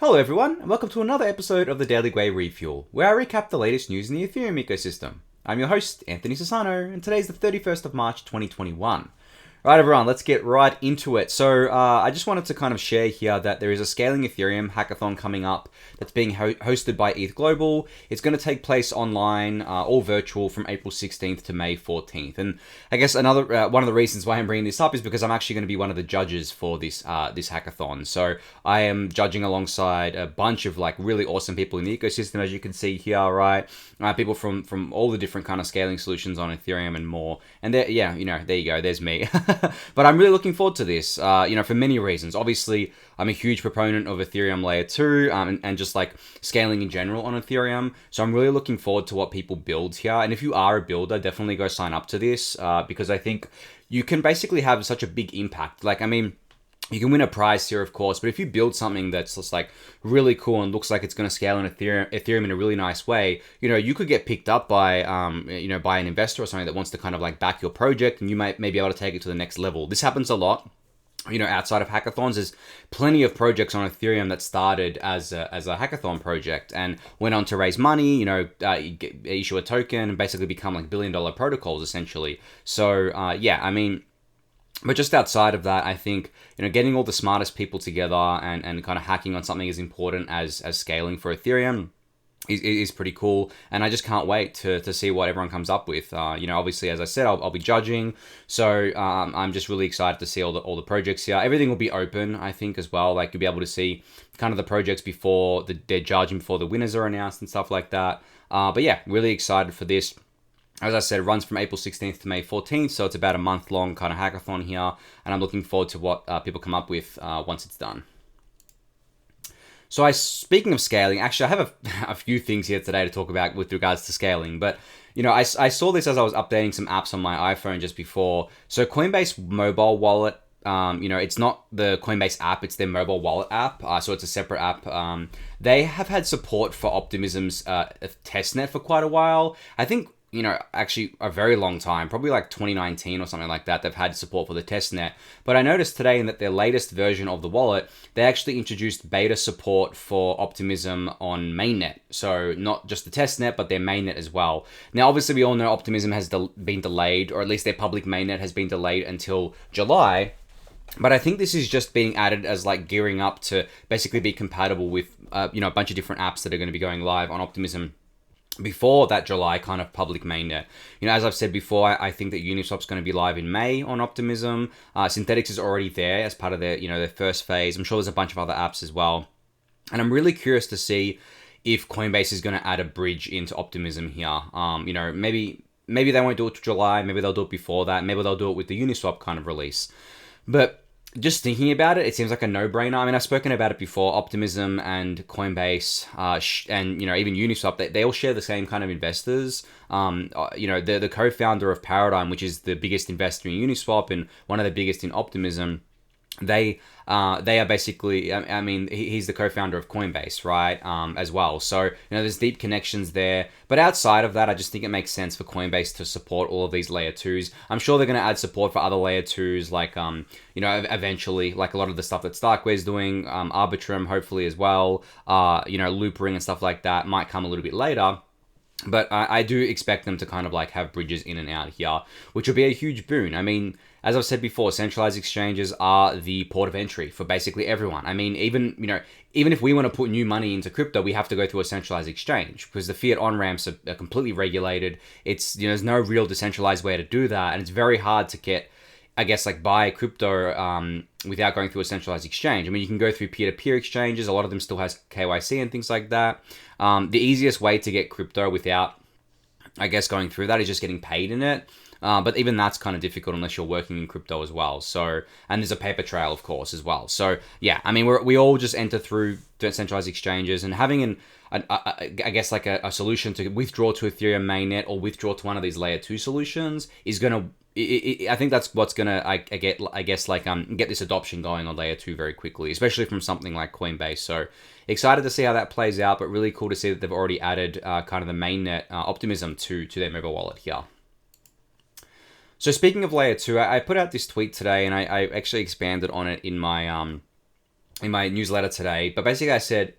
Hello everyone, and welcome to another episode of the Daily Gwei Refuel, where I recap the latest news in the Ethereum ecosystem. I'm your host, Anthony Sassano, and today's the 31st of March 2021. Right everyone, let's get right into it. So I just wanted to kind of share here that there is a Scaling Ethereum hackathon coming up that's being hosted by ETHGlobal. It's going to take place online, all virtual, from April 16th to May 14th. And I guess another one of the reasons why I'm bringing this up is because I'm actually going to be one of the judges for this hackathon. So I am judging alongside a bunch of like really awesome people in the ecosystem, as you can see here, right? People from all the different kind of scaling solutions on Ethereum and more. And there you go, there's me. But I'm really looking forward to this, for many reasons. Obviously, I'm a huge proponent of Ethereum Layer 2 and just like scaling in general on Ethereum. So I'm really looking forward to what people build here. And if you are a builder, definitely go sign up to this because I think you can basically have such a big impact. You can win a prize here, of course, but if you build something that's just like really cool and looks like it's going to scale in Ethereum in a really nice way, you could get picked up by, by an investor or something that wants to kind of like back your project, and you may be able to take it to the next level. This happens a lot. Outside of hackathons, there's plenty of projects on Ethereum that started as a hackathon project and went on to raise money, issue a token and basically become like billion-dollar protocols essentially. So, but just outside of that, I think, getting all the smartest people together and kind of hacking on something as important as scaling for Ethereum is pretty cool. And I just can't wait to see what everyone comes up with. Obviously, as I said, I'll be judging. So I'm just really excited to see all the projects here. Everything will be open, I think, as well. Like, you'll be able to see kind of the projects before they're judging, before the winners are announced and stuff like that. But yeah, really excited for this. As I said, it runs from April 16th to May 14th, so it's about a month-long kind of hackathon here, and I'm looking forward to what people come up with once it's done. So speaking of scaling, actually I have a few things here today to talk about with regards to scaling, but I saw this as I was updating some apps on my iPhone just before. So Coinbase mobile wallet, it's not the Coinbase app, it's their mobile wallet app, so it's a separate app. They have had support for Optimism's testnet for quite a while. I think actually a very long time, probably like 2019 or something like that, they've had support for the testnet. But I noticed today in that their latest version of the wallet, they actually introduced beta support for Optimism on mainnet. So not just the testnet, but their mainnet as well. Now, obviously, we all know Optimism has been delayed, or at least their public mainnet has been delayed until July. But I think this is just being added as like gearing up to basically be compatible with, a bunch of different apps that are going to be going live on Optimism before that July kind of public mainnet. As I've said before, I think that Uniswap's going to be live in May on Optimism. Synthetix is already there as part of their first phase. I'm sure there's a bunch of other apps as well. And I'm really curious to see if Coinbase is going to add a bridge into Optimism here. Maybe they won't do it to July. Maybe they'll do it before that. Maybe they'll do it with the Uniswap kind of release. But just thinking about it, it seems like a no-brainer. I mean, I've spoken about it before. Optimism and Coinbase, and even Uniswap, they all share the same kind of investors. The co-founder of Paradigm, which is the biggest investor in Uniswap and one of the biggest in Optimism, they are basically, he's the co-founder of Coinbase, right, as well. So, there's deep connections there. But outside of that, I just think it makes sense for Coinbase to support all of these layer 2s. I'm sure they're going to add support for other layer 2s, like, eventually, like a lot of the stuff that Starkware is doing, Arbitrum, hopefully as well, Loopring and stuff like that might come a little bit later. But I do expect them to kind of like have bridges in and out here, which will be a huge boon. I mean, as I've said before, centralized exchanges are the port of entry for basically everyone. I mean, even if we want to put new money into crypto, we have to go through a centralized exchange because the fiat on-ramps are completely regulated. It's, there's no real decentralized way to do that. And it's very hard to get, I guess, like buy crypto without going through a centralized exchange. I mean, you can go through peer-to-peer exchanges. A lot of them still has KYC and things like that. The easiest way to get crypto without, I guess, going through that is just getting paid in it. But even that's kind of difficult unless you're working in crypto as well. So, and there's a paper trail, of course, as well. So, yeah, I mean, we all just enter through centralized exchanges, and having I guess like a solution to withdraw to Ethereum mainnet or withdraw to one of these layer 2 solutions is going to, I think that's what's going to, get this adoption going on layer 2 very quickly, especially from something like Coinbase. So excited to see how that plays out, but really cool to see that they've already added kind of the mainnet Optimism to their mobile wallet here. So speaking of layer 2, I put out this tweet today, and I actually expanded on it in my in my newsletter today. But basically I said,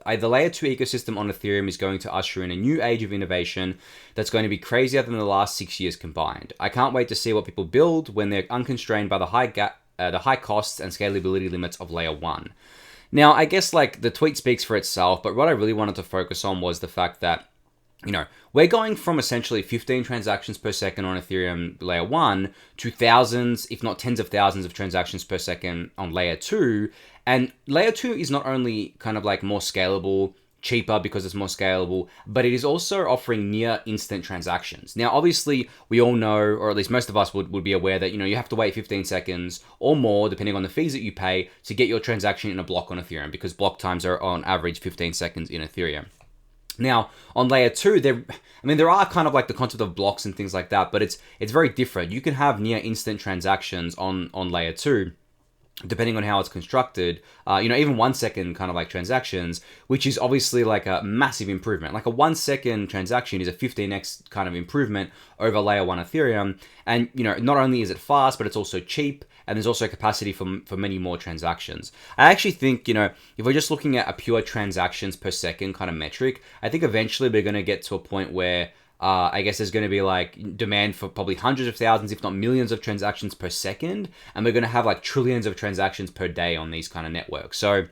the layer 2 ecosystem on Ethereum is going to usher in a new age of innovation that's going to be crazier than the last 6 years combined. I can't wait to see what people build when they're unconstrained by the high costs and scalability limits of layer 1. Now, I guess like the tweet speaks for itself, but what I really wanted to focus on was the fact that, we're going from essentially 15 transactions per second on Ethereum layer 1 to thousands, if not tens of thousands of transactions per second on layer 2. And layer 2 is not only kind of like more scalable, cheaper because it's more scalable, but it is also offering near instant transactions. Now, obviously, we all know, or at least most of us would be aware that, you have to wait 15 seconds or more, depending on the fees that you pay, to get your transaction in a block on Ethereum, because block times are on average 15 seconds in Ethereum. Now, on layer 2, there are kind of like the concept of blocks and things like that, but it's very different. You can have near instant transactions on layer 2, depending on how it's constructed, even 1 second kind of like transactions, which is obviously like a massive improvement. Like a 1 second transaction is a 15x kind of improvement over layer 1 Ethereum. And, not only is it fast, but it's also cheap. And there's also capacity for many more transactions. I actually think, if we're just looking at a pure transactions per second kind of metric, I think eventually we're going to get to a point where I guess there's going to be like demand for probably hundreds of thousands, if not millions of transactions per second. And we're going to have like trillions of transactions per day on these kind of networks. So,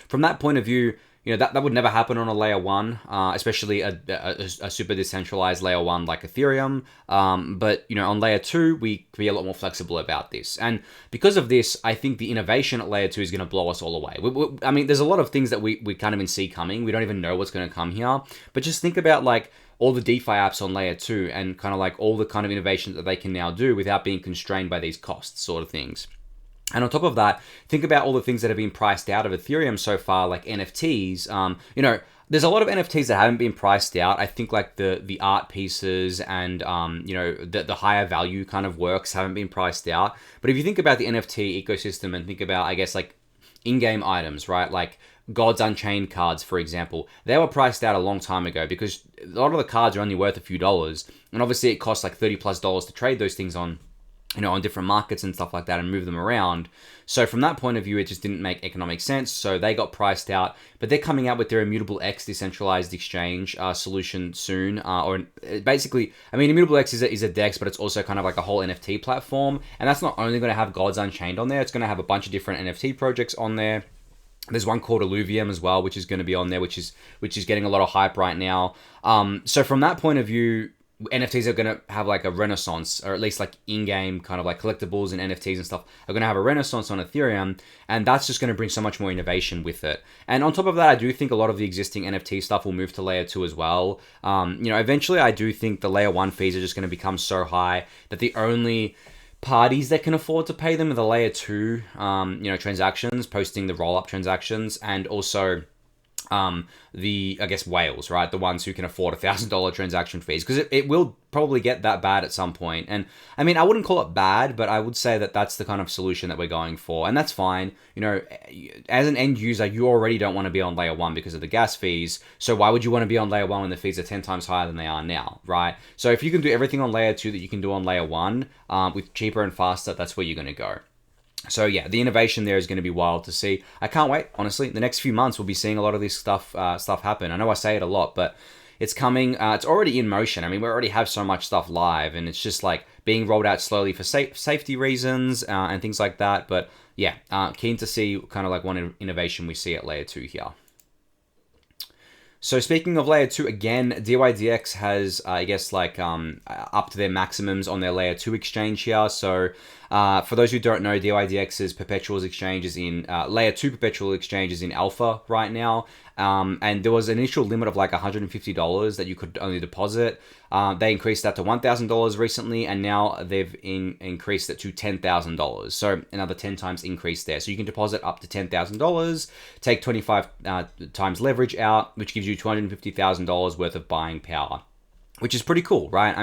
from that point of view, that would never happen on a layer 1, especially a super decentralized layer 1 like Ethereum. But, on layer 2, we can be a lot more flexible about this. And because of this, I think the innovation at layer 2 is going to blow us all away. There's a lot of things that we can't even see coming. We don't even know what's going to come here. But just think about like all the DeFi apps on layer 2 and kind of like all the kind of innovations that they can now do without being constrained by these costs sort of things. And on top of that, think about all the things that have been priced out of Ethereum so far, like NFTs. There's a lot of NFTs that haven't been priced out. I think like the art pieces and, the higher value kind of works haven't been priced out. But if you think about the NFT ecosystem and think about, I guess, like in-game items, right? Like Gods Unchained cards, for example, they were priced out a long time ago because a lot of the cards are only worth a few dollars. And obviously it costs like $30+ to trade those things on different markets and stuff like that and move them around. So from that point of view, it just didn't make economic sense. So they got priced out, but they're coming out with their Immutable X decentralized exchange solution soon. Immutable X is a DEX, but it's also kind of like a whole NFT platform. And that's not only going to have Gods Unchained on there, it's going to have a bunch of different NFT projects on there. There's one called Illuvium as well, which is going to be on there, which is getting a lot of hype right now. So from that point of view, NFTs are going to have like a renaissance, or at least like in-game kind of like collectibles and NFTs and stuff are going to have a renaissance on Ethereum, and that's just going to bring so much more innovation with it. And on top of that, I do think a lot of the existing NFT stuff will move to layer 2 as well. Eventually I do think the layer 1 fees are just going to become so high that the only parties that can afford to pay them are the layer 2 transactions, posting the roll-up transactions, and also whales, right? The ones who can afford $1,000 transaction fees, because it will probably get that bad at some point. And I wouldn't call it bad, but I would say that that's the kind of solution that we're going for, and that's fine. As an end user, you already don't want to be on layer 1 because of the gas fees. So why would you want to be on layer 1 when the fees are 10 times higher than they are now, right? So if you can do everything on layer 2 that you can do on layer 1 with cheaper and faster, that's where you're going to go. So yeah, the innovation there is going to be wild to see. I can't wait, honestly. The next few months, we'll be seeing a lot of this stuff happen. I know I say it a lot, but it's coming. It's already in motion. We already have so much stuff live, and it's just like being rolled out slowly for safety reasons and things like that. But yeah, keen to see kind of like one innovation we see at layer 2 here. So speaking of layer 2, again, dYdX has, up to their maximums on their layer 2 exchange here. So for those who don't know, dYdX's Perpetual exchange is in, layer 2 Perpetual exchange is in alpha right now. And there was an initial limit of like $150 that you could only deposit. They increased that to $1,000 recently, and now they've increased it to $10,000. So another 10 times increase there. So you can deposit up to $10,000, take 25 times leverage out, which gives you $250,000 worth of buying power, which is pretty cool, right?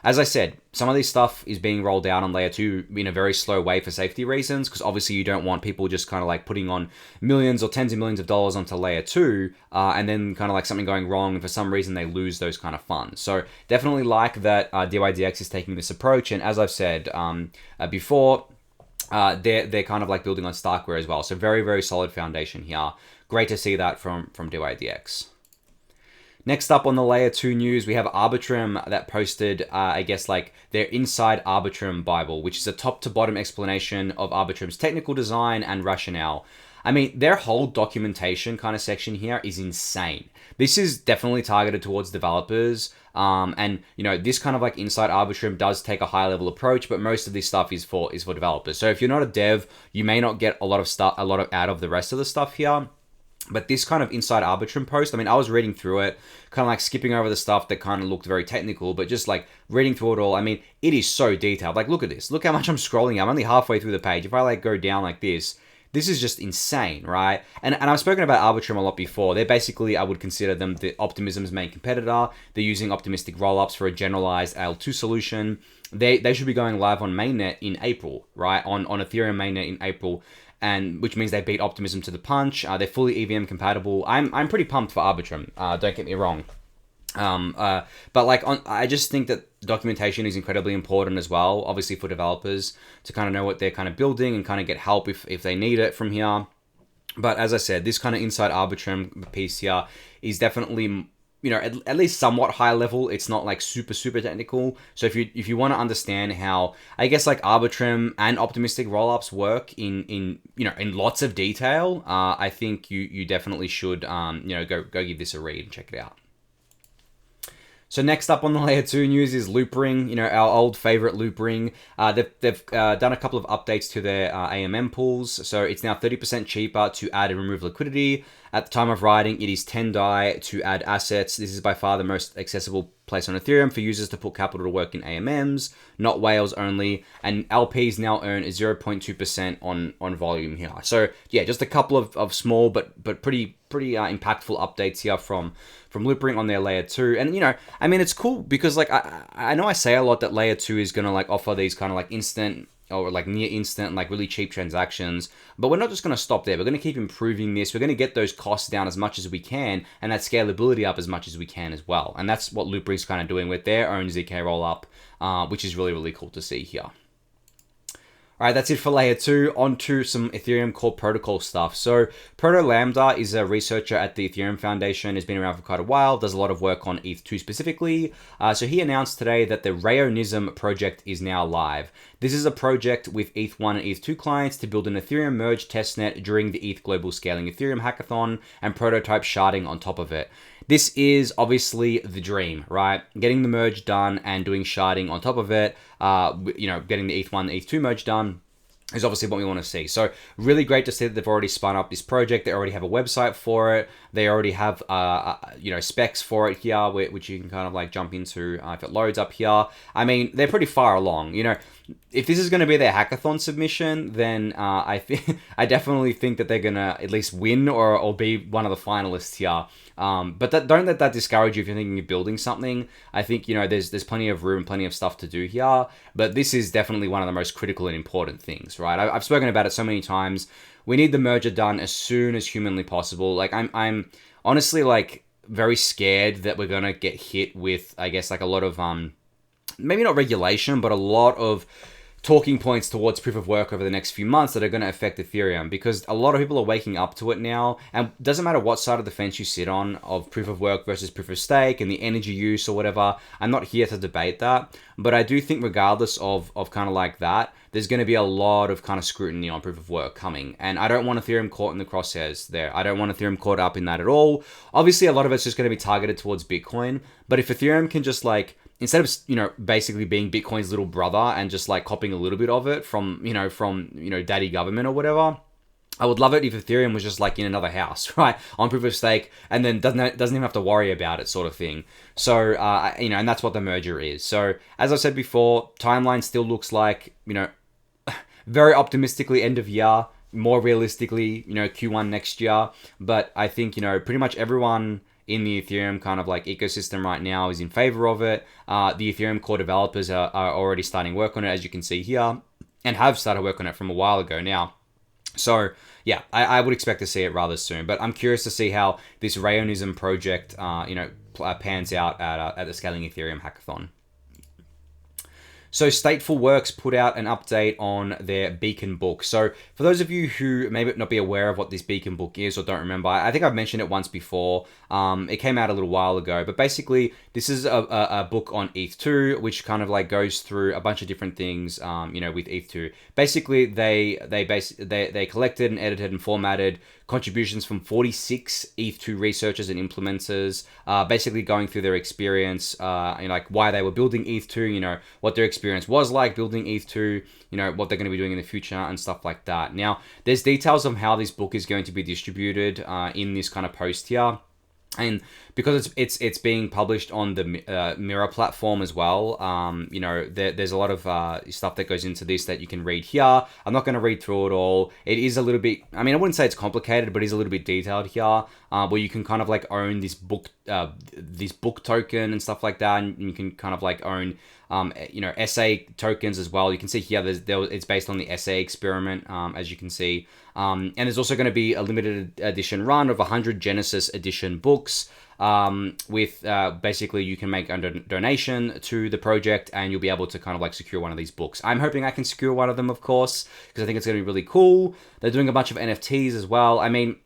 As I said, some of this stuff is being rolled out on layer 2 in a very slow way for safety reasons, because obviously you don't want people just kind of like putting on millions or tens of millions of dollars onto layer 2 and then kind of like something going wrong and for some reason they lose those kind of funds. So definitely like that dYdX is taking this approach. And as I've said before, they're kind of like building on Starkware as well. So very, very solid foundation here. Great to see that from dYdX. Next up on the layer 2 news, we have Arbitrum that posted, I guess, like their Inside Arbitrum Bible, which is a top to bottom explanation of Arbitrum's technical design and rationale. I mean, their whole documentation kind of section here is insane. This is definitely targeted towards developers. And you know, this kind of like Inside Arbitrum does take a high level approach, but most of this stuff is for developers. So if you're not a dev, you may not get a lot of out of the rest of the stuff here. But this kind of Inside Arbitrum post, I mean, I was reading through it, kind of like skipping over the stuff that kind of looked very technical, but just like reading through it all, I mean, it is so detailed. Like, look at this. Look how much I'm scrolling. I'm only halfway through the page. If I like go down like this is just insane, right? And I've spoken about Arbitrum a lot before. They're basically, I would consider them the Optimism's main competitor. They're using optimistic rollups for a generalized L2 solution. They should be going live on mainnet in April, right? On Ethereum mainnet in April. And which means they beat Optimism to the punch. They're fully EVM compatible. I'm pretty pumped for Arbitrum. Don't get me wrong. But like I just think that documentation is incredibly important as well. Obviously for developers to kind of know what they're kind of building and kind of get help if they need it from here. But as I said, this kind of Inside Arbitrum piece here is definitely, you know, at least somewhat high level. It's not like super technical. So if you want to understand how, I guess, like Arbitrum and optimistic rollups work in lots of detail, I think you definitely should go give this a read and check it out. So next up on the layer 2 news is Loopring, you know, our old favorite Loopring. They've done a couple of updates to their AMM pools. So it's now 30% cheaper to add and remove liquidity. At the time of writing, it is 10 DAI to add assets. This is by far the most accessible place on Ethereum for users to put capital to work in AMMs, not whales only. And LPs now earn 0.2% on volume here. So yeah, just a couple of small but pretty impactful updates here from Loopring on their layer 2. And you know, I mean, it's cool because like I know I say a lot that layer 2 is gonna like offer these kind of like instant or like near instant, like really cheap transactions. But we're not just going to stop there. We're going to keep improving this. We're going to get those costs down as much as we can and that scalability up as much as we can as well. And that's what Loopring's kind of doing with their own ZK rollup, which is really cool to see here. All right, that's it for layer 2. On to some Ethereum core protocol stuff. So protolambda is a researcher at the Ethereum Foundation, has been around for quite a while, does a lot of work on ETH2 specifically. So he announced today that the Rayonism Project is now live. This is a project with ETH1 and ETH2 clients to build an Ethereum merge testnet during the ETHGlobal Scaling Ethereum hackathon and prototype sharding on top of it. This is obviously the dream, right? Getting the merge done and doing sharding on top of it, getting the ETH1 and ETH2 merge done is obviously what we want to see. So really great to see that they've already spun up this project. They already have a website for it. They already have, specs for it here, which you can kind of like jump into if it loads up here. I mean, they're pretty far along. You know, if this is going to be their hackathon submission, then I definitely think that they're going to at least win or be one of the finalists here. But don't let that discourage you if you're thinking of building something. I think, you know, there's plenty of room, plenty of stuff to do here, but this is definitely one of the most critical and important things, right? I've spoken about it so many times. We need the merger done as soon as humanly possible. Like I'm honestly like very scared that we're gonna get hit with, I guess, like a lot of maybe not regulation, but a lot of talking points towards proof of work over the next few months that are going to affect Ethereum, because a lot of people are waking up to it now, and it doesn't matter what side of the fence you sit on of proof of work versus proof of stake and the energy use or whatever. I'm not here to debate that, but I do think regardless of kind of like that, there's going to be a lot of kind of scrutiny on proof of work coming, and I don't want Ethereum caught in the crosshairs there. I don't want Ethereum caught up in that at all. Obviously, a lot of it's just going to be targeted towards Bitcoin, but if Ethereum can just like, instead of, you know, basically being Bitcoin's little brother and just like copying a little bit of it from daddy government or whatever, I would love it if Ethereum was just like in another house, right, on proof of stake, and then doesn't even have to worry about it, sort of thing. So, and that's what the merger is. So, as I said before, timeline still looks like, you know, very optimistically end of year, more realistically, you know, Q1 next year. But I think, you know, pretty much everyone in the Ethereum kind of like ecosystem right now is in favor of it. The Ethereum core developers are already starting work on it, as you can see here, and have started work on it from a while ago now. So yeah, I would expect to see it rather soon, but I'm curious to see how this Rayonism project, pans out at the Scaling Ethereum hackathon. So StatefulWorks put out an update on their Beacon book. So for those of you who may not be aware of what this Beacon book is or don't remember, I think I've mentioned it once before. It came out a little while ago, but basically this is a book on ETH2, which kind of like goes through a bunch of different things, with ETH2. Basically, they collected and edited and formatted contributions from 46 ETH2 researchers and implementers, basically going through their experience, like why they were building ETH2, what their experience was like building ETH2, what they're going to be doing in the future and stuff like that. Now, there's details of how this book is going to be distributed in this kind of post here. And because it's being published on the Mirror platform as well, there's a lot of stuff that goes into this that you can read here. I'm not going to read through it all. It is a little bit, I wouldn't say it's complicated, but it is a little bit detailed here, where you can kind of like own this book token and stuff like that, and you can kind of like own essay tokens as well. You can see here it's based on the essay experiment, as you can see. And there's also going to be a limited edition run of 100 Genesis edition books, with basically you can make a donation to the project and you'll be able to kind of like secure one of these books. I'm hoping I can secure one of them, of course, because I think it's going to be really cool. They're doing a bunch of NFTs as well.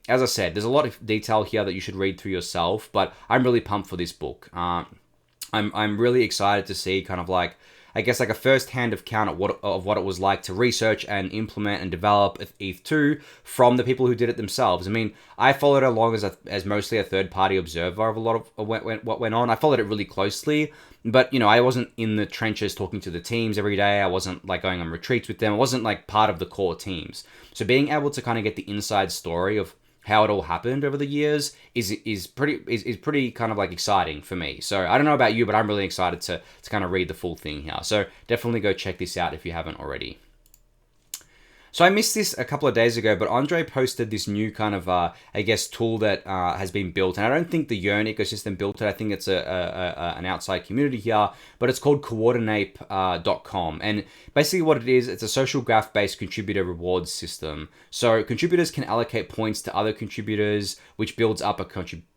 As I said, there's a lot of detail here that you should read through yourself, but I'm really pumped for this book. I'm really excited to see kind of like, I guess, like a first-hand account of what it was like to research and implement and develop ETH2 from the people who did it themselves. I followed along as mostly a third-party observer of a lot of what went on. I followed it really closely, but I wasn't in the trenches talking to the teams every day. I wasn't like going on retreats with them. I wasn't like part of the core teams. So being able to kind of get the inside story of how it all happened over the years is pretty kind of like exciting for me. So I don't know about you, but I'm really excited to kind of read the full thing here. So definitely go check this out if you haven't already. So I missed this a couple of days ago, but Andre posted this new kind of, tool that has been built. And I don't think the Yearn ecosystem built it. I think it's an outside community here, but it's called coordinape.com. And basically what it is, it's a social graph-based contributor rewards system. So contributors can allocate points to other contributors, which builds up a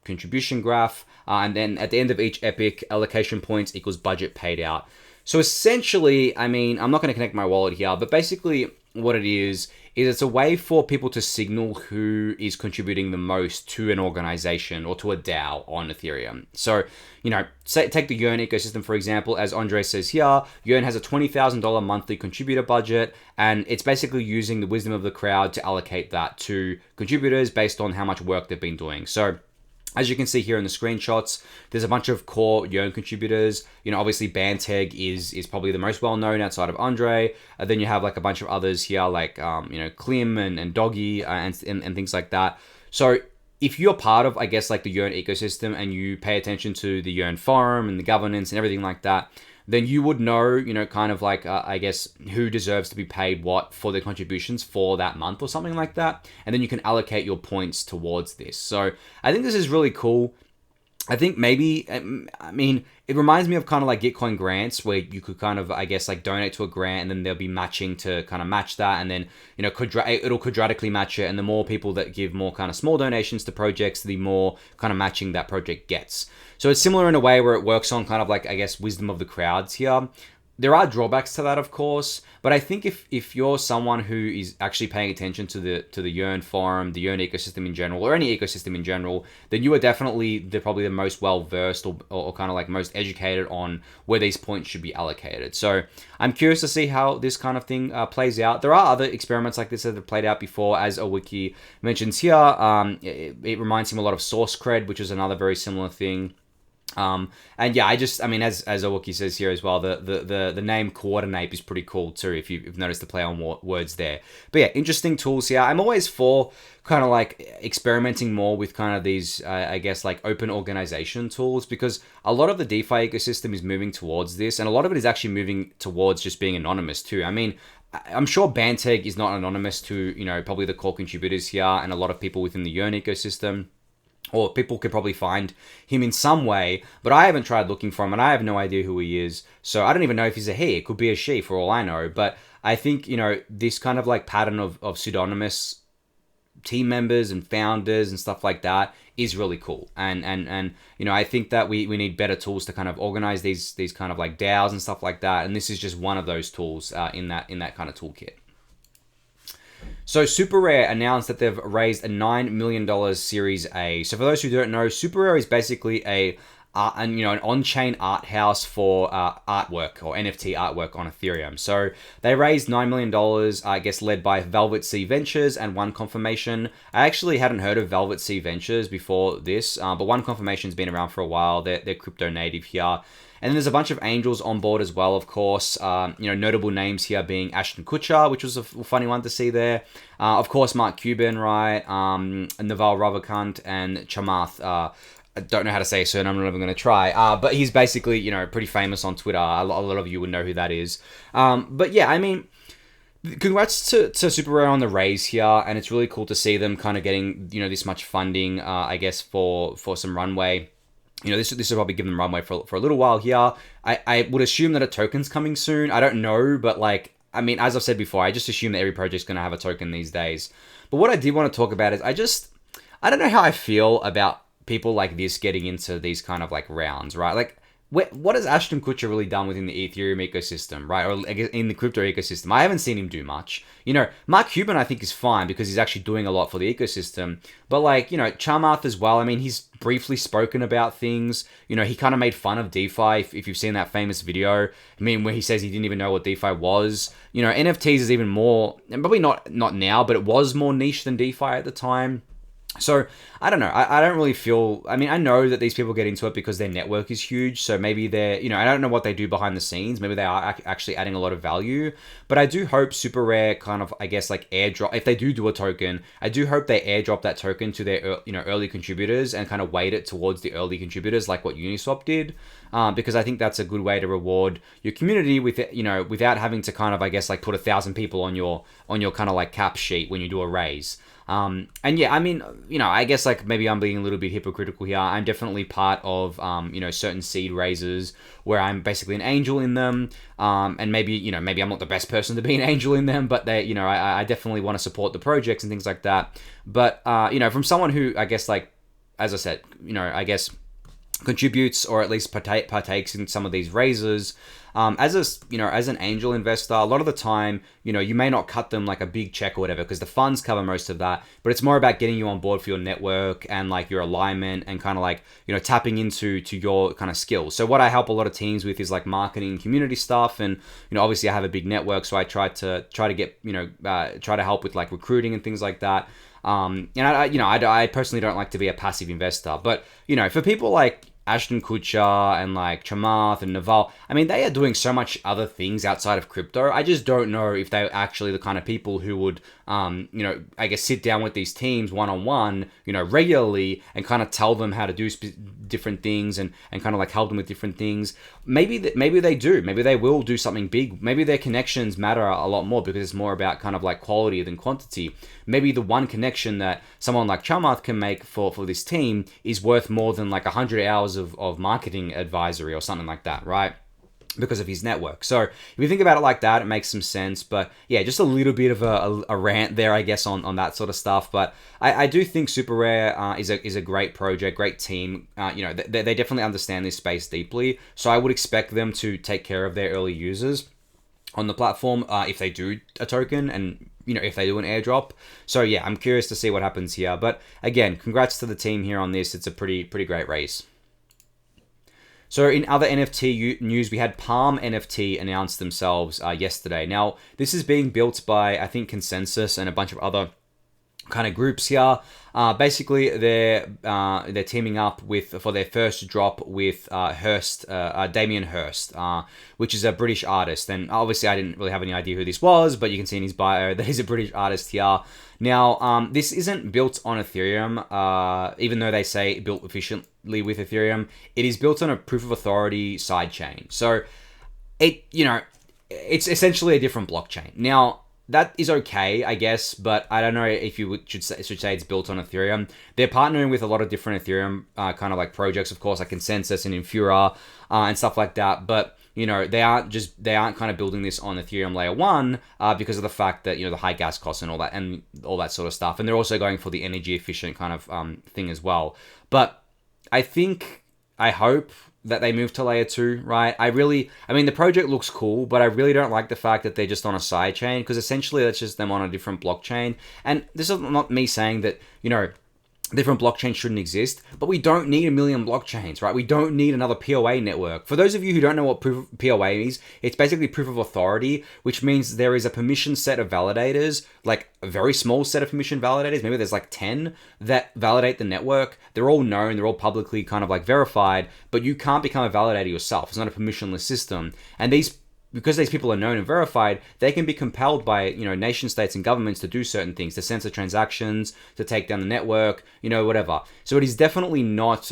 contribution graph. And then at the end of each epic, allocation points equals budget paid out. So essentially, I'm not going to connect my wallet here, but basically what it is it's a way for people to signal who is contributing the most to an organization or to a DAO on Ethereum. So, take the Yearn ecosystem, for example. As Andre says here, Yearn has a $20,000 monthly contributor budget, and it's basically using the wisdom of the crowd to allocate that to contributors based on how much work they've been doing. So, as you can see here in the screenshots, there's a bunch of core Yearn contributors. Obviously Banteg is probably the most well-known outside of Andre. Then you have like a bunch of others here like, Klim and Doggy and things like that. So if you're part of, I guess, like the Yearn ecosystem and you pay attention to the Yearn forum and the governance and everything like that, then you would know, kind of like, who deserves to be paid what for their contributions for that month or something like that. And then you can allocate your points towards this. So I think this is really cool. I think maybe, it reminds me of kind of like Gitcoin grants where you could kind of, donate to a grant and then there'll be matching to kind of match that. And then, it'll quadratically match it. And the more people that give more kind of small donations to projects, the more kind of matching that project gets. So it's similar in a way where it works on kind of like, wisdom of the crowds here. There are drawbacks to that, of course, but I think if you're someone who is actually paying attention to the Yearn forum, the Yearn ecosystem in general, or any ecosystem in general, then you are definitely probably the most well-versed or kind of like most educated on where these points should be allocated. So I'm curious to see how this kind of thing plays out. There are other experiments like this that have played out before, as Owiki mentions here. It reminds him a lot of SourceCred, which is another very similar thing. As Owiki says here as well, the name Coordinape is pretty cool too, if you've noticed the play on words there. But yeah, interesting tools here. I'm always for kind of like experimenting more with kind of these, open organization tools, because a lot of the DeFi ecosystem is moving towards this, and a lot of it is actually moving towards just being anonymous too. I'm sure Banteg is not anonymous to, probably the core contributors here and a lot of people within the Yearn ecosystem. Or people could probably find him in some way, but I haven't tried looking for him, and I have no idea who he is. So I don't even know if he's a he. It could be a she, for all I know. But I think, this kind of like pattern of pseudonymous team members and founders and stuff like that is really cool. And you know, I think that we need better tools to kind of organize these kind of like DAOs and stuff like that. And this is just one of those tools in that kind of toolkit. So SuperRare announced that they've raised a $9 million Series A. So for those who don't know, SuperRare is basically an on-chain art house for artwork or NFT artwork on Ethereum. So they raised $9 million, I guess, led by Velvet Sea Ventures and One Confirmation. I actually hadn't heard of Velvet Sea Ventures before this, but One Confirmation's been around for a while. They're crypto native here. And then there's a bunch of angels on board as well, of course. Notable names here being Ashton Kutcher, which was a funny one to see there. Of course, Mark Cuban, right? Naval Ravikant and Chamath. I don't know how to say his surname, I'm not even going to try. But he's basically, pretty famous on Twitter. A lot of you would know who that is. But yeah, I mean, congrats to SuperRare on the raise here. And it's really cool to see them kind of getting, this much funding, I guess, for some runway. This will probably give them runway for a little while here. I would assume that a token's coming soon. I don't know, but as I've said before, I just assume that every project's going to have a token these days. But what I did want to talk about is I don't know how I feel about people like this getting into these kind of like rounds, right? Like, what has Ashton Kutcher really done within the Ethereum ecosystem, right? Or in the crypto ecosystem? I haven't seen him do much. Mark Cuban, I think, is fine because he's actually doing a lot for the ecosystem. But Chamath as well. I mean, he's briefly spoken about things. He kind of made fun of DeFi, if you've seen that famous video. Where he says he didn't even know what DeFi was. NFTs is even more, and probably not now, but it was more niche than DeFi at the time. So, I don't know. I don't really feel... I know that these people get into it because their network is huge. So maybe they're... I don't know what they do behind the scenes. Maybe they are actually adding a lot of value. But I do hope SuperRare kind of, I guess, like airdrop... If they do a token, I do hope they airdrop that token to their, early contributors and kind of weight it towards the early contributors like what Uniswap did. Because I think that's a good way to reward your community with, without having to kind of, I guess, like put 1,000 people on your kind of like cap sheet when you do a raise. And yeah, I guess like maybe I'm being a little bit hypocritical here. I'm definitely part of, certain seed raises where I'm basically an angel in them. And maybe I'm not the best person to be an angel in them, but they, I definitely want to support the projects and things like that. But, from someone who, I guess, like, as I said, I guess contributes or at least partakes in some of these raises, as an angel investor, a lot of the time, you may not cut them like a big check or whatever because the funds cover most of that, but it's more about getting you on board for your network and like your alignment and kind of like, tapping into your kind of skills. So what I help a lot of teams with is like marketing, community stuff. And, obviously I have a big network, so I try to get, try to help with like recruiting and things like that. And I personally don't like to be a passive investor, but, for people like Ashton Kutcher and like Chamath and Naval, they are doing so much other things outside of crypto. I just don't know if they're actually the kind of people who would, I guess sit down with these teams one-on-one, regularly and kind of tell them how to do different things and kind of like help them with different things. Maybe they do. Maybe they will do something big. Maybe their connections matter a lot more because it's more about kind of like quality than quantity. Maybe the one connection that someone like Chamath can make for this team is worth more than like 100 hours of marketing advisory or something like that, right? Because of his network. So if you think about it like that, it makes some sense. But yeah, just a little bit of a rant there, I guess, on that sort of stuff. But I do think SuperRare is a great project, great team. They definitely understand this space deeply. So I would expect them to take care of their early users on the platform if they do a token and if they do an airdrop. So yeah, I'm curious to see what happens here. But again, congrats to the team here on this. It's a pretty great race. So in other NFT news, we had PalmNFT announce themselves yesterday. Now, this is being built by, I think, Consensys and a bunch of other kind of groups here. Basically, they're teaming up for their first drop with Damien Hirst, which is a British artist. And obviously, I didn't really have any idea who this was, but you can see in his bio that he's a British artist here. Now, this isn't built on Ethereum, even though they say built efficiently with Ethereum. It is built on a proof of authority sidechain. So, it's essentially a different blockchain. Now, that is okay, I guess, but I don't know if you should say it's built on Ethereum. They're partnering with a lot of different Ethereum kind of like projects, of course, like Consensys and Infura and stuff like that. But they aren't kind of building this on Ethereum layer 1 because of the fact that, the high gas costs and all that sort of stuff. And they're also going for the energy efficient kind of thing as well. But I hope that they move to layer 2, right? The project looks cool, but I really don't like the fact that they're just on a side chain, because essentially that's just them on a different blockchain. And this is not me saying that, different blockchains shouldn't exist, but we don't need a million blockchains, right? We don't need another POA network. For those of you who don't know what POA is, it's basically proof of authority, which means there is a permission set of validators, like a very small set of permission validators. Maybe there's like 10 that validate the network. They're all known, they're all publicly kind of like verified, but you can't become a validator yourself. It's not a permissionless system. And because these people are known and verified, they can be compelled by, nation states and governments to do certain things, to censor transactions, to take down the network, whatever. So it is definitely not,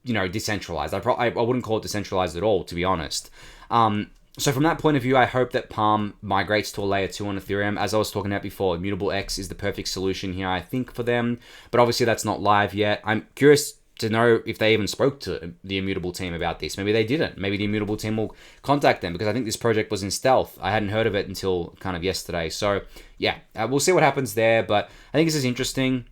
decentralized. I wouldn't call it decentralized at all, to be honest. So from that point of view, I hope that Palm migrates to a layer 2 on Ethereum. As I was talking about before, Immutable X is the perfect solution here, I think, for them. But obviously that's not live yet. I'm curious to know if they even spoke to the Immutable team about this. Maybe they didn't. Maybe the Immutable team will contact them, because I think this project was in stealth. I hadn't heard of it until kind of yesterday. So yeah, we'll see what happens there. But I think this is interesting.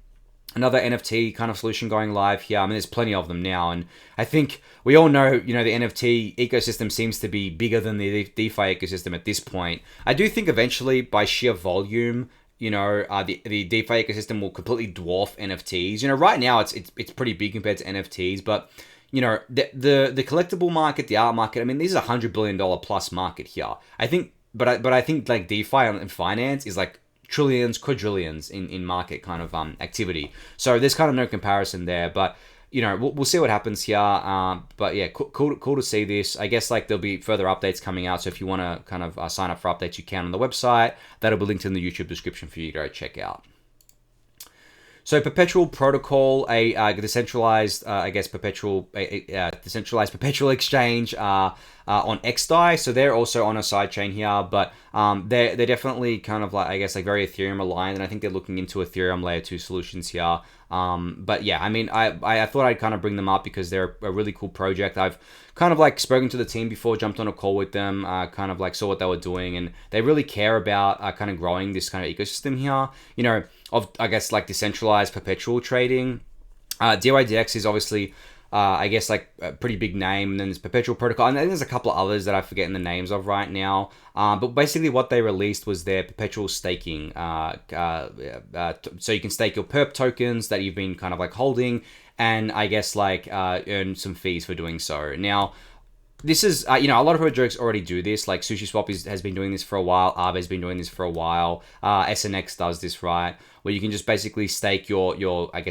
Another NFT kind of solution going live here. There's plenty of them now. And I think we all know, the NFT ecosystem seems to be bigger than the DeFi ecosystem at this point. I do think eventually, by sheer volume, the DeFi ecosystem will completely dwarf NFTs. Right now it's pretty big compared to NFTs, but the collectible market, the art market, this is $100 billion plus market here. I think, but I think like DeFi and finance is like trillions, quadrillions in market kind of activity. So there's kind of no comparison there, but we'll see what happens here. But yeah, cool to see this. I guess like there'll be further updates coming out. So if you want to kind of sign up for updates, you can on the website. That'll be linked in the YouTube description for you to go check out. So Perpetual Protocol, a decentralized, decentralized perpetual exchange on xDai. So they're also on a sidechain here, but they're definitely kind of like, very Ethereum aligned, and I think they're looking into Ethereum layer 2 solutions here. But yeah, I thought I'd kind of bring them up because they're a really cool project. I've kind of like spoken to the team before, jumped on a call with them, kind of like saw what they were doing, and they really care about kind of growing this kind of ecosystem here, of like decentralized perpetual trading. dYdX is obviously a pretty big name, and then there's Perpetual Protocol, and then there's a couple of others that I'm forgetting the names of right now. But basically what they released was their perpetual staking. So you can stake your perp tokens that you've been kind of like holding, and earn some fees for doing so. Now, this is, a lot of projects already do this. Like SushiSwap has been doing this for a while. Arbe's been doing this for a while. SNX does this, right? Where you can just basically stake your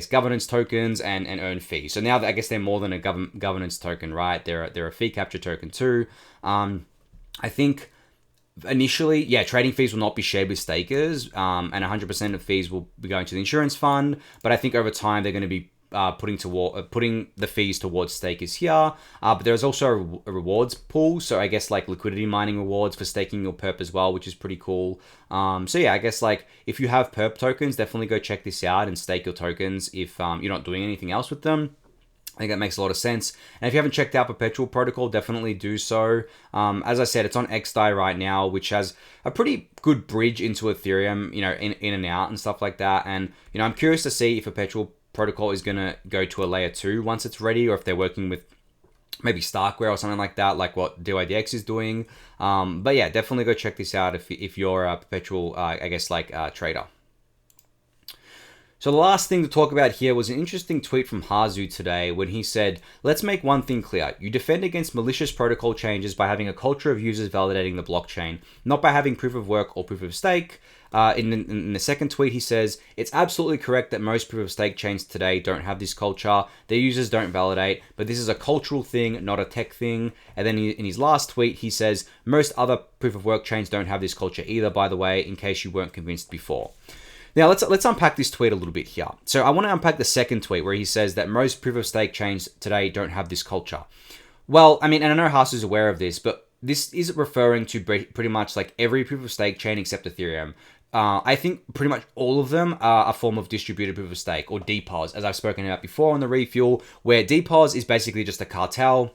governance tokens and earn fees. So now they're more than a governance token, right? They're a fee capture token too. I think initially, trading fees will not be shared with stakers, and 100% of fees will be going to the insurance fund. But I think over time they're going to be putting the fees towards stakers here, but there's also a rewards pool, so liquidity mining rewards for staking your perp as well, which is pretty cool. So yeah, if you have perp tokens, definitely go check this out and stake your tokens if you're not doing anything else with them. I think that makes a lot of sense. And if you haven't checked out Perpetual Protocol, definitely do so. As I said, it's on xDai right now, which has a pretty good bridge into Ethereum, in and out and stuff like that. And I'm curious to see if Perpetual Protocol is going to go to a layer 2 once it's ready, or if they're working with maybe Starkware or something like that, like what dYdX is doing. But yeah, definitely go check this out if you're a Perpetual, trader. So the last thing to talk about here was an interesting tweet from Hazu today when he said, "Let's make one thing clear. You defend against malicious protocol changes by having a culture of users validating the blockchain, not by having proof of work or proof of stake." In the second tweet, he says, "It's absolutely correct that most proof of stake chains today don't have this culture. Their users don't validate, but this is a cultural thing, not a tech thing." And then in his last tweet, he says, "Most other proof of work chains don't have this culture either, by the way, in case you weren't convinced before." Now, let's unpack this tweet a little bit here. So I want to unpack the second tweet where he says that most proof of stake chains today don't have this culture. Well, and I know Haas is aware of this, but this is referring to pretty much like every proof of stake chain except Ethereum. I think pretty much all of them are a form of distributed proof of stake, or DPoS, as I've spoken about before on the Refuel, where DPoS is basically just a cartel.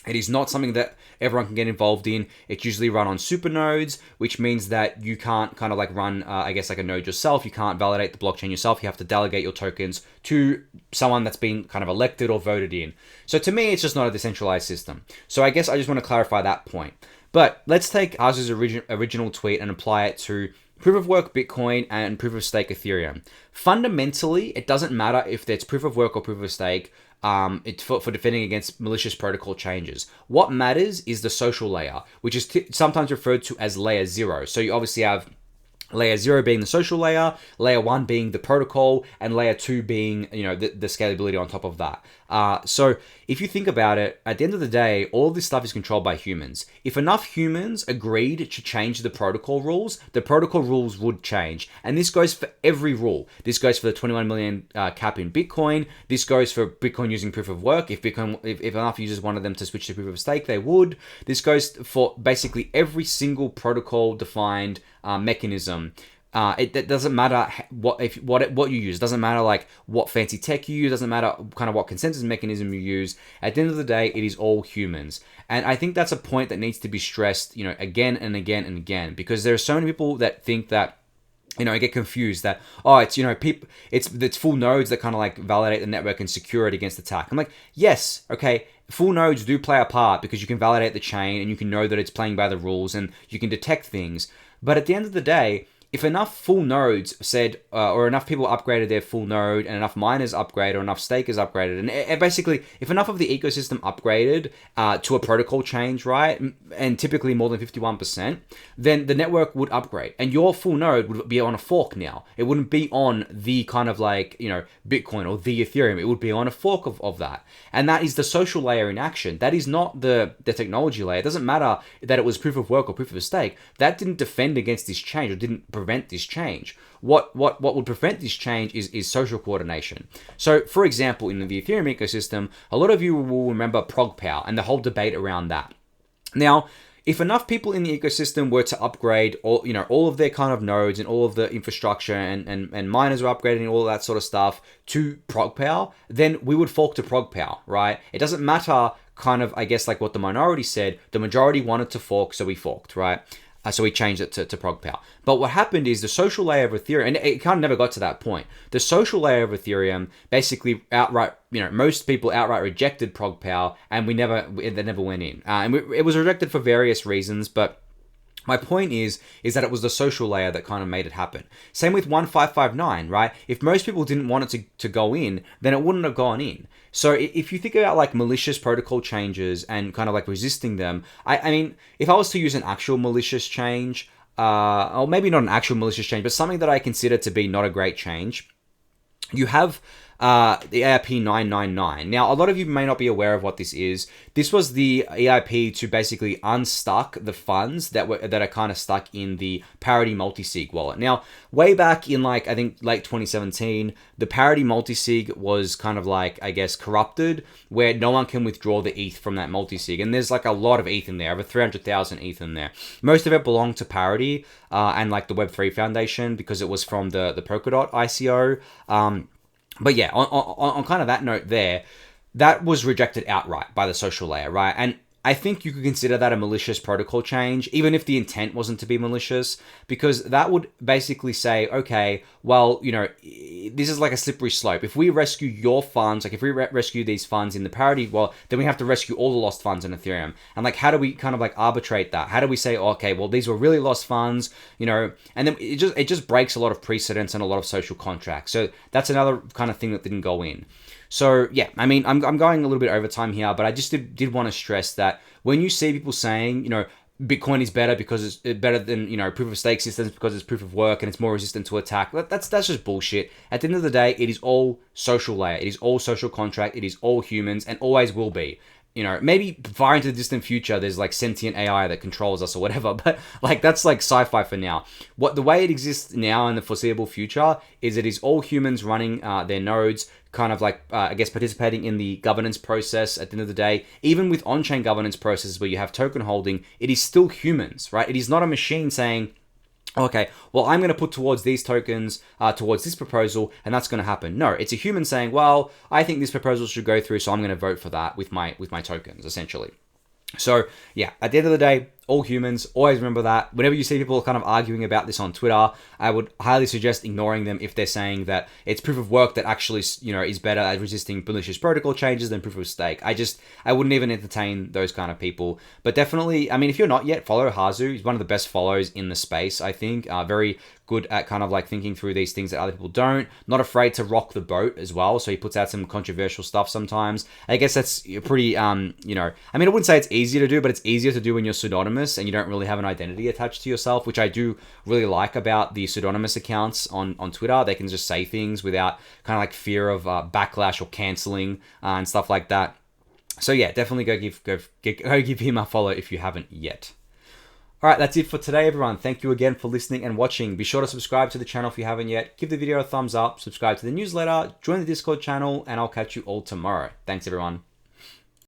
It is not something that everyone can get involved in. It's usually run on super nodes, which means that you can't kind of like run, I guess, like a node yourself. You can't validate the blockchain yourself. You have to delegate your tokens to someone that's been kind of elected or voted in. So to me, it's just not a decentralized system. So I guess I just want to clarify that point. But let's take Az's original tweet and apply it to proof of work Bitcoin and proof of stake Ethereum. Fundamentally, it doesn't matter if it's proof of work or proof of stake. It's for defending against malicious protocol changes. What matters is the social layer, which is sometimes referred to as layer 0. So you obviously have layer 0 being the social layer 1 being the protocol, and layer 2 being, you know, the scalability on top of that. So if you think about it, at the end of the day, all of this stuff is controlled by humans. If enough humans agreed to change the protocol rules would change. And this goes for every rule. This goes for the 21 million cap in Bitcoin. This goes for Bitcoin using proof of work. If enough users wanted them to switch to proof of stake, they would. This goes for basically every single protocol defined mechanism. It doesn't matter what you use. It doesn't matter like what fancy tech you use. It doesn't matter kind of what consensus mechanism you use. At the end of the day, it is all humans. And I think that's a point that needs to be stressed, you know, again and again and again, because there are so many people that think that, you know, I get confused that, oh, it's, you know, it's full nodes that kind of like validate the network and secure it against attack. I'm like, yes, okay, full nodes do play a part because you can validate the chain and you can know that it's playing by the rules and you can detect things. But at the end of the day, if enough full nodes said, or enough people upgraded their full node, and enough miners upgraded, or enough stakers upgraded, and basically, if enough of the ecosystem upgraded to a protocol change, right, and typically more than 51%, then the network would upgrade, and your full node would be on a fork now. It wouldn't be on the kind of like, you know, Bitcoin or the Ethereum. It would be on a fork of that. And that is the social layer in action. That is not the technology layer. It doesn't matter that it was proof of work or proof of stake. That didn't defend against this change, or didn't prevent this change. What would prevent this change is social coordination. So, for example, in the Ethereum ecosystem, a lot of you will remember ProgPower and the whole debate around that. Now, if enough people in the ecosystem were to upgrade all of their kind of nodes and all of the infrastructure and miners were upgrading all of that sort of stuff to ProgPower, then we would fork to ProgPower, right? It doesn't matter kind of, I guess, like what the minority said. The majority wanted to fork, so we forked, right? So we changed it to ProgPower. But what happened is the social layer of Ethereum, and it kind of never got to that point. The social layer of Ethereum basically outright, you know, most people outright rejected ProgPower, and they never went in. And it was rejected for various reasons, but my point is that it was the social layer that kind of made it happen. Same with 1559, right? If most people didn't want it to go in, then it wouldn't have gone in. So if you think about like malicious protocol changes and kind of like resisting them, I mean, if I was to use an actual malicious change, or maybe not an actual malicious change, but something that I consider to be not a great change, you have the EIP 999. Now, a lot of you may not be aware of what this is. This was the EIP to basically unstuck the funds that are kind of stuck in the Parity multisig wallet. Now, way back in like, I think late 2017, the Parity multisig was kind of like, I guess, corrupted, where no one can withdraw the ETH from that multisig. And there's like a lot of ETH in there, over 300,000 ETH in there. Most of it belonged to Parity and like the Web3 Foundation, because it was from the Polkadot ICO. But yeah, on kind of that note there, that was rejected outright by the social layer, right? And I think you could consider that a malicious protocol change, even if the intent wasn't to be malicious, because that would basically say, okay, well, you know, this is like a slippery slope. If we rescue your funds, like if we rescue these funds in the Parity, well, then we have to rescue all the lost funds in Ethereum. And like, how do we kind of like arbitrate that? How do we say, okay, well, these were really lost funds, you know, and then it just breaks a lot of precedents and a lot of social contracts. So that's another kind of thing that didn't go in. So yeah, I mean, I'm going a little bit over time here, but I just did want to stress that when you see people saying, you know, Bitcoin is better because it's better than, you know, proof of stake systems because it's proof of work and it's more resistant to attack, that's just bullshit. At the end of the day, it is all social layer. It is all social contract. It is all humans and always will be. You know, maybe far into the distant future, there's like sentient AI that controls us or whatever, but like that's like sci-fi for now. The way it exists now in the foreseeable future is it is all humans running their nodes, kind of like, I guess, participating in the governance process at the end of the day. Even with on-chain governance processes where you have token holding, it is still humans, right? It is not a machine saying, okay, well, I'm going to put towards these tokens, towards this proposal, and that's going to happen. No, it's a human saying, well, I think this proposal should go through, so I'm going to vote for that with my tokens, essentially. So yeah, at the end of the day, all humans, always remember that. Whenever you see people kind of arguing about this on Twitter, I would highly suggest ignoring them if they're saying that it's proof of work that actually, is better at resisting malicious protocol changes than proof of stake. I wouldn't even entertain those kind of people. But definitely, I mean, if you're not yet, follow Hasu. He's one of the best follows in the space, I think. Very good at kind of like thinking through these things that other people don't. Not afraid to rock the boat as well. So he puts out some controversial stuff sometimes. I guess that's pretty, I mean, I wouldn't say it's easier to do, but it's easier to do when you're pseudonymous and you don't really have an identity attached to yourself, which I do really like about the pseudonymous accounts on Twitter. They can just say things without kind of like fear of backlash or canceling and stuff like that. So yeah, definitely go give him a follow if you haven't yet. All right, that's it for today, everyone. Thank you again for listening and watching. Be sure to subscribe to the channel if you haven't yet. Give the video a thumbs up, subscribe to the newsletter, join the Discord channel, and I'll catch you all tomorrow. Thanks, everyone.